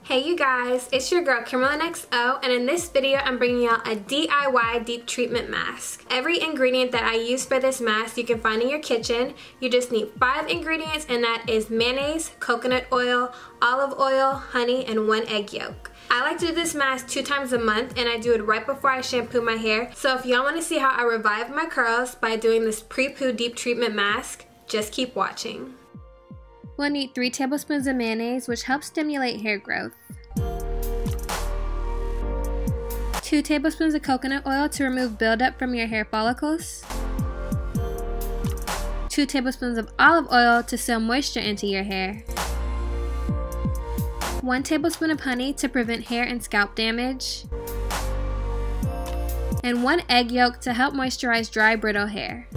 Hey you guys, it's your girl Kimberly XO, and in this video I'm bringing y'all a DIY deep treatment mask. Every ingredient that I use for this mask you can find in your kitchen. You just need 5 ingredients, and that is mayonnaise, coconut oil, olive oil, honey, and 1 egg yolk. I like to do this mask 2 times a month, and I do it right before I shampoo my hair. So if y'all want to see how I revive my curls by doing this pre-poo deep treatment mask, just keep watching. We'll need 3 tablespoons of mayonnaise, which helps stimulate hair growth. 2 tablespoons of coconut oil to remove buildup from your hair follicles. 2 tablespoons of olive oil to seal moisture into your hair. 1 tablespoon of honey to prevent hair and scalp damage. And 1 egg yolk to help moisturize dry, brittle hair.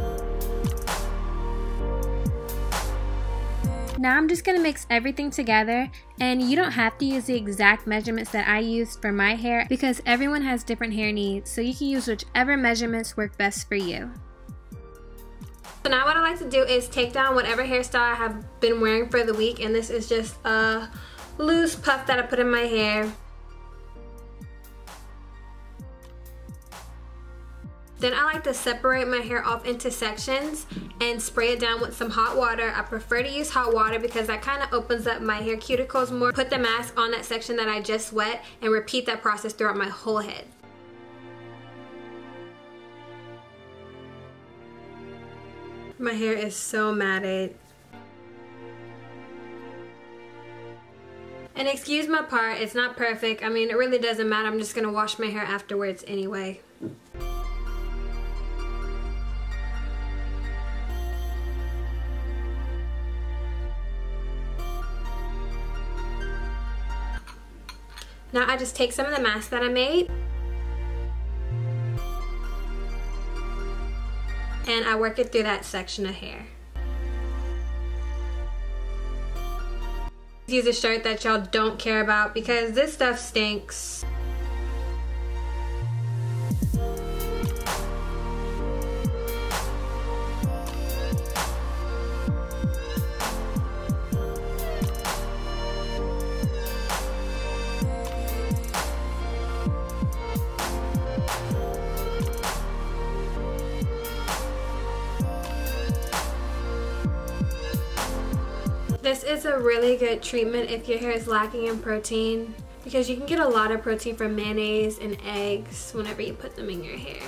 Now I'm just going to mix everything together, and you don't have to use the exact measurements that I used for my hair because everyone has different hair needs, so you can use whichever measurements work best for you. So now what I like to do is take down whatever hairstyle I have been wearing for the week, and this is just a loose puff that I put in my hair. Then I like to separate my hair off into sections and spray it down with some hot water. I prefer to use hot water because that kind of opens up my hair cuticles more. Put the mask on that section that I just wet and repeat that process throughout my whole head. My hair is so matted. And excuse my part, it's not perfect. I mean, it really doesn't matter. I'm just gonna wash my hair afterwards anyway. Now I just take some of the mask that I made and I work it through that section of hair. Use a shirt that y'all don't care about because this stuff stinks. This is a really good treatment if your hair is lacking in protein because you can get a lot of protein from mayonnaise and eggs whenever you put them in your hair.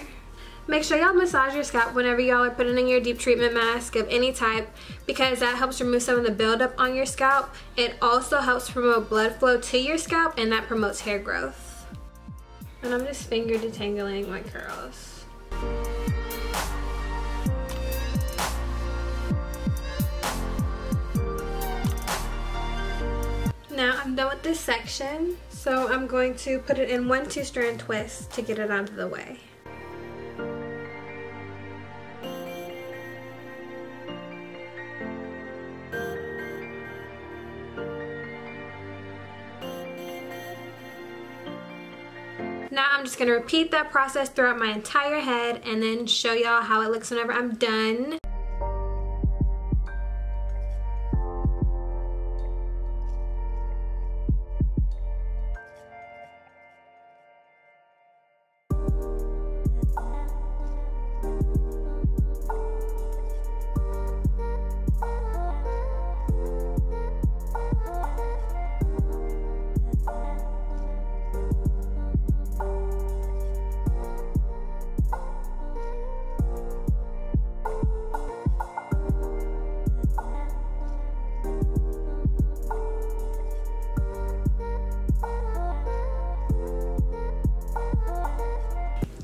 Make sure y'all massage your scalp whenever y'all are putting in your deep treatment mask of any type because that helps remove some of the buildup on your scalp. It also helps promote blood flow to your scalp, and that promotes hair growth. And I'm just finger detangling my curls. Now I'm done with this section, so I'm going to put it in 1 2-strand twist to get it out of the way. Now I'm just going to repeat that process throughout my entire head and then show y'all how it looks whenever I'm done.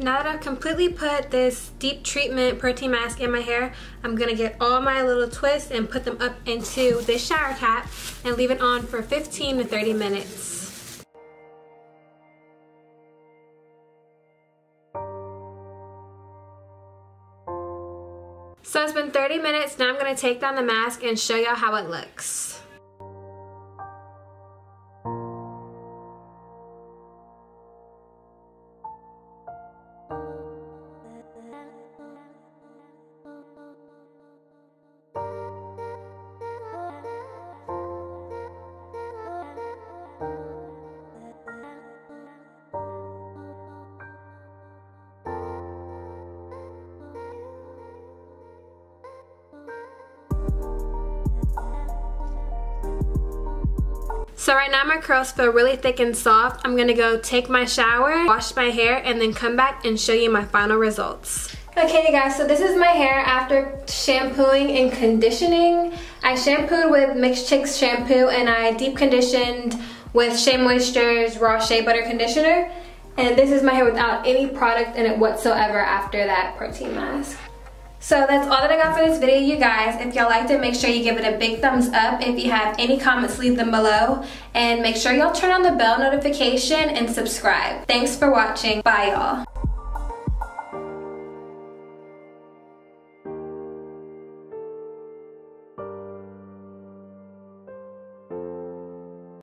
Now that I've completely put this deep treatment protein mask in my hair, I'm gonna get all my little twists and put them up into this shower cap and leave it on for 15 to 30 minutes. So it's been 30 minutes, now I'm gonna take down the mask and show y'all how it looks. So right now my curls feel really thick and soft. I'm gonna go take my shower, wash my hair, and then come back and show you my final results. Okay you guys, so this is my hair after shampooing and conditioning. I shampooed with Mixed Chicks shampoo and I deep conditioned with Shea Moisture's Raw Shea Butter Conditioner. And this is my hair without any product in it whatsoever after that protein mask. So that's all that I got for this video, you guys. If y'all liked it, make sure you give it a big thumbs up. If you have any comments, leave them below. And make sure y'all turn on the bell notification and subscribe. Thanks for watching. Bye, y'all.